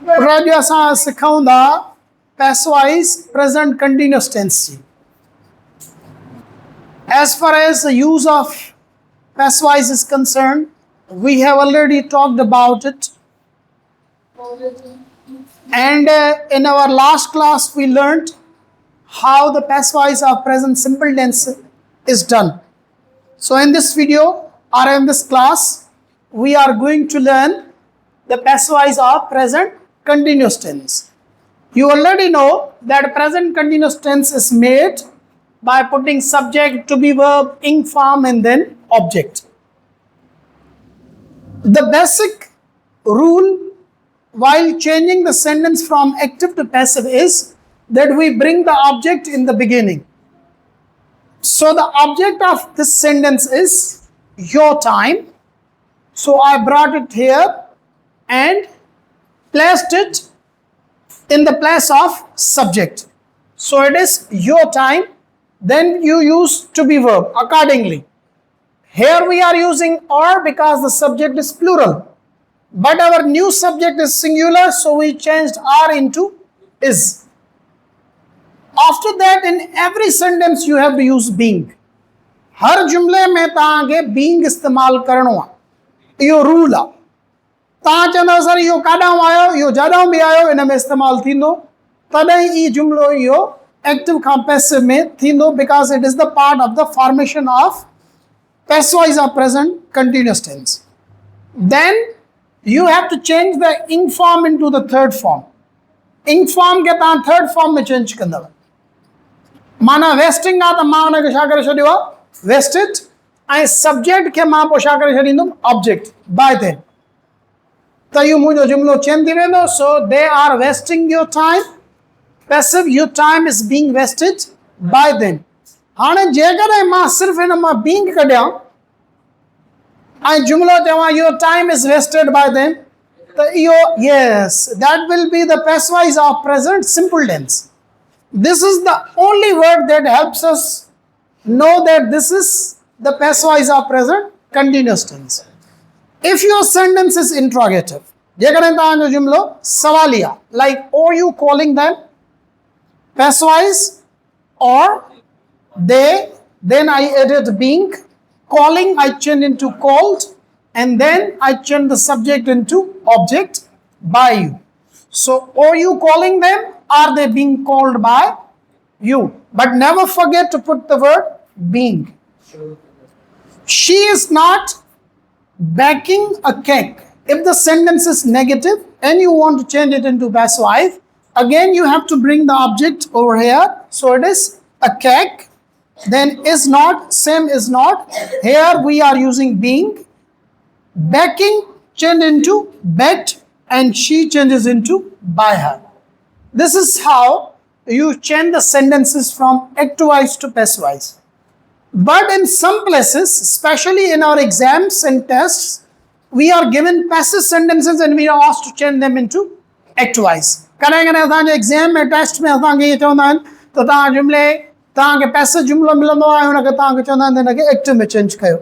Radio असां सिखूं था passive present continuous tense. As far as the use of passive is concerned, we have already talked about it. And in our last class, we learned how the passive of present simple tense is done. So in this video or in this class, we are going to learn the passive of present continuous tense. You already know that present continuous tense is made by putting subject, to be verb, ing form and then object. The basic rule while changing the sentence from active to passive is that we bring the object in the beginning. So the object of this sentence is your time. So I brought it here and placed it in the place of subject. So it is your time. Then you use to be verb accordingly. Here we are using or because the subject is plural. But our new subject is singular, so we changed are into is. After that, in every sentence you have to use being. हर जुमले में तांगे being इस्तेमाल करणो आहे. इहो rule आहे. तां चवंदव सर इहो काॾां आयो, इहो जॾहिं बि आयो इन में इस्तेमाल थींदो, तॾहिं ई जुमलो इहो एक्टिव खां पैसिव में थींदो, because it is the part of the formation of passive or present continuous tense. Then you have to change the ing form into the third form. ing form के तां third form में change कंदव. माना wasting आहे त मां हुनखे छा करे छॾियो आहे, वेस्टेड, ऐं सब्जेक्ट खे मां पोइ छा करे छॾींदुमि, ऑब्जेक्ट, बाय देन. त इहो मुंहिंजो जुमलो चेंज थी वेंदो. So they are wasting your time. Passive, your time is being wasted by then. हाणे जेकॾहिं मां सिर्फ़ु हिन मां बीइंग कढियां ऐं जुमलो चवां your time is wasted by then, त इहो yes, that will be the passive of present simple tense. This is the only word that helps us know that this is the passive of present continuous tense. If your sentence is interrogative, जेकॾहिं तव्हांजो जुमलो सवालिया, like are you calling them, passive or they, then I added being, calling I changed into called, and then I changed the subject into object by you. So are you calling them? Are they being called by you? But never forget to put the word being. She is not baking a cake. If the sentence is negative and you want to change it into passive, again you have to bring the object over here. So it is a cake. Then is not, same is not. Here we are using being. Baking changed into baked, and she changes into by her. This is how you change the sentences from active to passive. But in some places, especially in our exams and tests, we are given passive sentences and we are asked to change them into active. कॾहिं कॾहिं असांजे exam में test में असांखे इहे चवंदा आहिनि त तव्हां जुमले तव्हांखे पैसिव जुमलो मिलंदो आहे, हुनखे तव्हांखे चवंदा आहिनि हिनखे एक्टिव में चेंज कयो.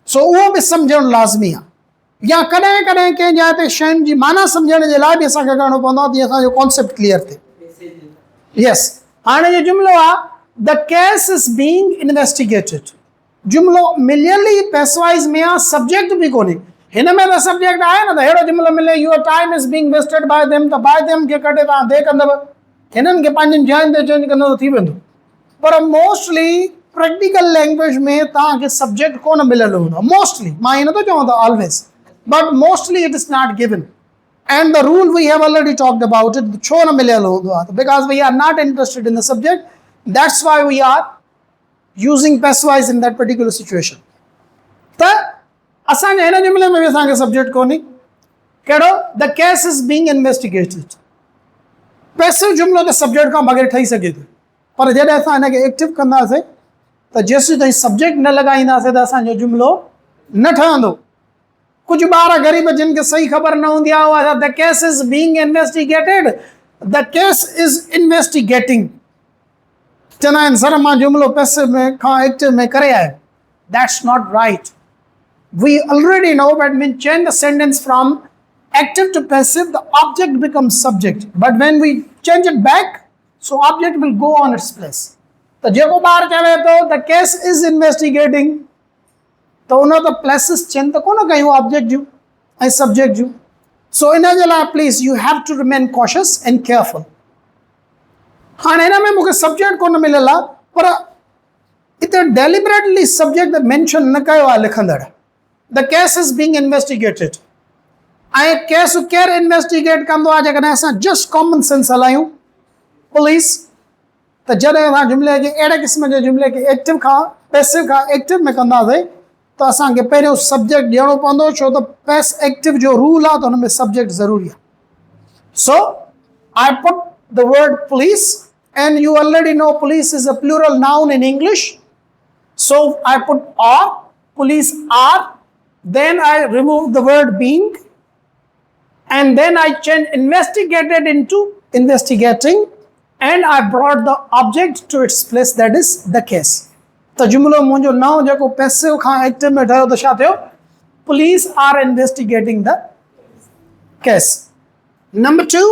सो उहो बि सम्झणु लाज़मी आहे. या कॾहिं कॾहिं कंहिं जाइ ते शयुनि जी माना सम्झण जे लाइ बि असांखे करिणो पवंदो आहे जीअं असांजो कॉन्सेप्ट क्लियर थिए. यस, हाणे जो जुमलो आहे, the case is being investigated. जुमलो मिलियल ई पैसिव में आहे, सब्जेक्ट बि कोन्हे. हिन में त सब्जेक्ट आहे न, त अहिड़ो जुमलो मिले your time is being wasted by them, त बाय देम खे कढे तव्हां दे कंदव, हिननि खे पंहिंजनि जायुनि ते चेंज कंदव त थी वेंदो. पर मोस्टली प्रैक्टिकल लैंग्वेज में तव्हांखे सब्जेक्ट कोन मिलियल हूंदो. मोस्टली, मां ईअं नथो चवां त always, but mostly it is not given. And the rule we have already talked about it, because we are not interested in the subject. That's why we are using passive in that particular situation. त असांजे हिन जुमले में बि असांखे subject कोन्हे. कहिड़ो? The case is being investigated. Passive जुमलो त सब्जेक्ट खां बग़ैर ठही सघे थो, पर जॾहिं असां हिनखे एक्टिव कंदासीं त जेसीं ताईं सब्जेक्ट न लॻाईंदासीं त असांजो जुमलो न ठहंदो. कुझु ॿार ग़रीब जिन खे सही ख़बर न हूंदी आहे, उहा the case is being investigated, the case is investigating चवंदा आहिनि सर मां जुमलो पैसिव में खां एक्टिव में करे आयुमि. That's not right. We already know that we change the sentence from active to passive, the object becomes subject. But when we change it back, so object will go on its place. तो जेको बार चवे तो the case is investigating. तो उन the places change तो कोन कयूं object जो ऐं subject जो. So इन जे लाइ please you have to remain cautious and careful. हाणे इन में मूंखे subject कोन मिलियल आहे पर इते deliberately subject mention न कयो आहे लिखंदड़. The case is being investigated. ऐं केस केरु इन्वेस्टिगेट कंदो आहे जेकॾहिं असां जस्ट कॉमन सेंस हलायूं पुलिस. त जॾहिं असां जुमिले खे अहिड़े क़िस्म जे जुमिले खे एक्टिव खां पैसिव खां एक्टिव में कंदासीं त असांखे पहिरियों सब्जेक्ट ॾियणो पवंदो छो त पैस एक्टिव जो रूल आहे त हुन में सब्जेक्ट ज़रूरी आहे. So I put the word police and you already know police is a plural noun in English. So I put are, police are, then I remove the word being. And then I changed investigated into investigating, and I brought the object to its place, that is the case. तो जुमलो मुंहिंजो नओं जेको passive खां active में ठहियो त छा थियो? Police are investigating the case. Number 2,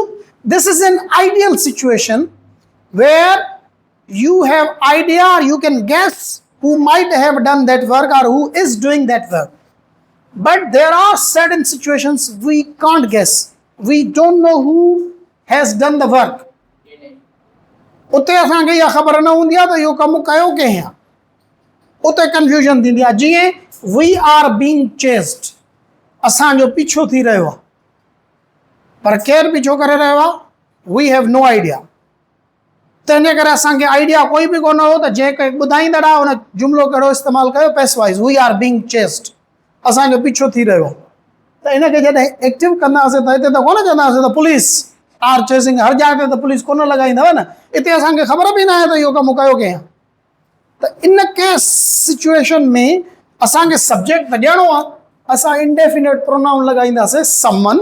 this is an ideal situation where you have idea or you can guess who might have done that work or who is doing that work. But there are certain situations we can't guess. We don't know who has done the work. उते असांखे इहा ख़बर न हूंदी आहे त इहो कमु कयो कंहिं आहे. उते कंफ्यूजन थींदी आहे. जीअं वी आर बीइंग चेस्ड, असांजो पीछो थी रहियो आहे पर केरु पीछो करे रहियो आहे? We have no idea. तंहिंजे करे असांखे आइडिया कोई बि कोन हो त जंहिं कंहिं ॿुधाईंदड़ आहे हुन जुमिलो कहिड़ो इस्तेमालु कयो पैस wise. We are being chased, असांजो पीछो थी रहियो. त इनखे जॾहिं एक्टिव कंदासीं त हिते त कोन चवंदासीं त पुलिस आर चेसिंग. हर जाइ ते त पुलिस कोन लॻाईंदव न. हिते असांखे ख़बर बि न आहे त इहो कमु कयो कंहिं. त इन केस सिचुएशन में असांखे सब्जेक्ट त ॾियणो आहे. असां इंडेफिनेट प्रोनाउन लॻाईंदासीं समवन.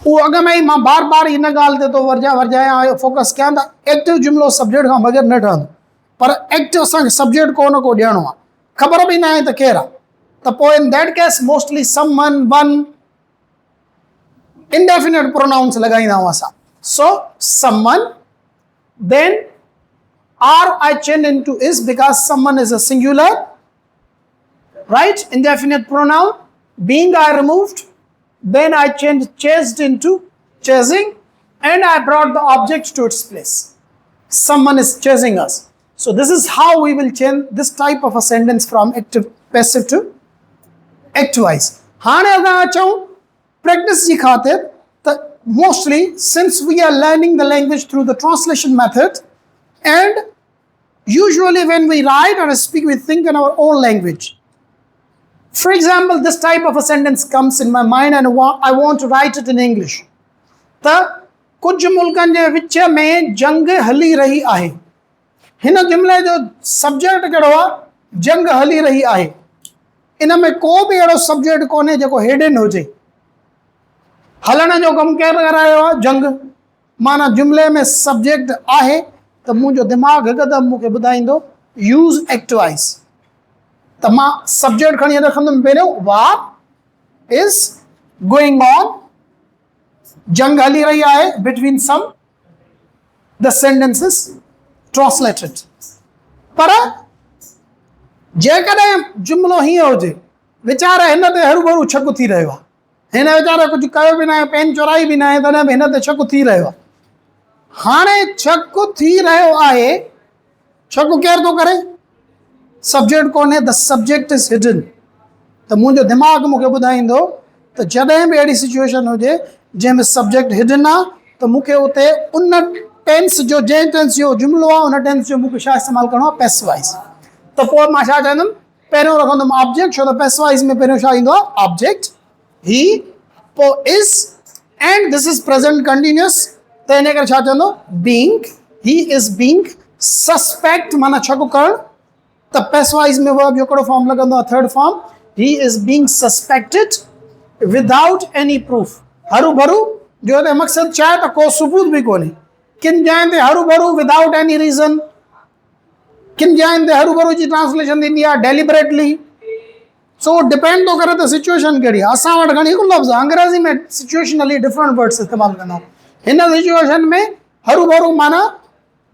उहो अॻ में ई मां बार बार हिन ॻाल्हि ते थो वर्जायां फोकस कयां त एक्टिव जुमिलो सब्जेक्ट खां बग़ैर न ठहंदो. पर एक्टिव असांखे सब्जेक्ट को न को ॾियणो आहे. ख़बर बि न आहे त केरु आहे. त पोइ in that case mostly someone, one, indefinite pronouns लॻाईंदा आहियूं असां. So someone, then R I change into is because someone is a singular, right? Indefinite pronoun. Being I removed, then I changed chased into chasing, and I brought the object to its place. Someone is chasing us. So this is how we will change this type of a sentence from active passive to active-wise. हाणे असां अचूं practice जी ख़ातिर त mostly since we are learning the language through the translation method, and usually when we write or speak we think in our own language. For example, this type of a sentence comes in my mind and I want to write it in English. त कुझु मुल्कनि जे विच में जंग हली रही आहे. हिन जुमिले जो subject कहिड़ो आहे? जंग हली रही आहे. इन में को बि अहिड़ो सब्जेक्ट कोन्हे जेको हिडन हुजे. हलण जो कमु केरु करायो आहे? जंग. माना जुमिले में सब्जेक्ट आहे त मुंहिंजो दिमाग़ हिकदमि मूंखे ॿुधाईंदो यूज़ एक्टिवाइज़. त मां सब्जेक्ट खणी रखंदुमि पहिरियों वार इज़ गोइंग ऑन. जंग हली रही आहे between some. The sentence is translated. पर जेकॾहिं जुमिलो हीअं हुजे वीचारा हिन ते हरू भरू छक थी रहियो आहे. हिन वीचारा कुझु कयो बि न आहे, पेन चोराई बि न आहे, तॾहिं बि हिन ते छक थी रहियो आहे. हाणे छक थी रहियो आहे. छक केरु थो करे? सब्जेक्ट कोन्हे. The subject is hidden. त मुंहिंजो दिमाग़ मूंखे ॿुधाईंदो त जॾहिं बि अहिड़ी सिचुएशन हुजे जंहिंमें सब्जेक्ट हिडन आहे त मूंखे उते उन टेंस जो जंहिं टेंस जो जुमिलो आहे उन टेंस जो मूंखे छा इस्तेमालु करिणो आहे? Passive wise. त पोइ मां छा चवंदुमि? पहिरियों रखंदुमि ऑब्जेक्ट, छो त पैसिव वाइज़ में पहिरियों छा ईंदो आहे? ऑब्जेक्ट. ही, पोइ is, and this is present continuous. त इन करे छा चवंदो? Being. He is being. Suspect माना छक करणु. त पैसिव वाइज़ में वर्ब जो कहिड़ो फॉर्म लॻंदो आहे? Third form. He is being suspected without any proof. हरू भरू जो त मक़सदु छा आहे त को सबूत बि कोन्हे. किन जाइ ते हरू भरू विदाउट एनी रीज़न. किन जाइनि ते हरू भरू जी ट्रांसलेशन थींदी आहे डेलिबरेटली. सो डिपेंड तो करे तो सिचुएशन कहिड़ी आहे असां वटि घणी लफ़्ज़ अंग्रेज़ी में सिचुएशनली डिफरेंट वर्ड्स इस्तेमालु कंदा आहियूं हिन सिचुएशन में हरू भरू माना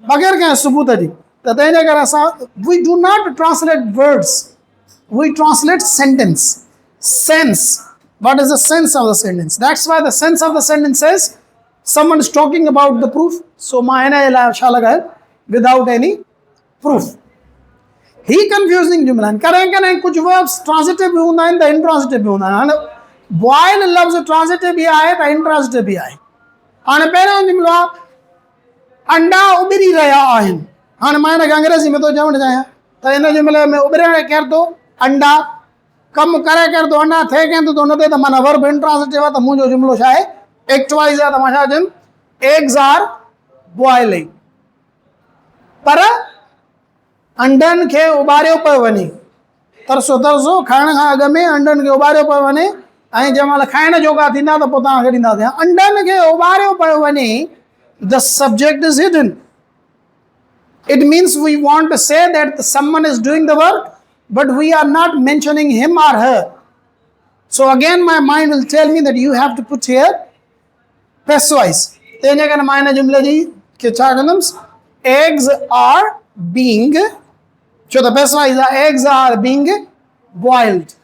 बग़ैर कंहिं सबूत जी त तंहिंजे करे असां we do not translate words we translate sentence sense what is the sense of the sentence that's why the sense of the sentence says someone is talking about the proof so ma ina ila sha lagaya without any proof he confusing जुमला आहिनि कॾहिं कॾहिं कुझु verbs transitive बि हूंदा आहिनि त intransitive बि हूंदा आहिनि हाणे बॉयल लफ़्ज़ ट्रांसिटिव बि आहे त इंट्रांसिटिव बि आहे हाणे पहिरियों जुमिलो आहे अंडा उॿरी रहिया आहिनि हाणे मां हिनखे अंग्रेज़ी में थो चवणु चाहियां त हिन जुमिले में उॿरण केरु थो अंडा कमु करे केरु थो अंडा थिए केरु थो न थिए त माना वर्ब इंट्रांसिटिव आहे त मुंहिंजो जुमिलो छा आहे एक्टवाइज़ आहे त मां छा चयुमि एग्स आर बॉइलिंग पर अंडनि खे उॿारियो पियो वञे तरसो तरसो खाइण खां अॻु में अंडनि खे उॿारियो पियो वञे ऐं जंहिं महिल खाइण जोगा थींदा त पोइ तव्हांखे ॾींदासीं अंडनि खे उॿारियो पियो वञे the subject is hidden it means we want to say that someone is doing the work but we are not mentioning him or her so again my mind will tell me that you have to put here passivise तंहिंजे करे मां हिन जुमिले जी खे छा कंदुमि eggs are being So the best one is the eggs are being boiled.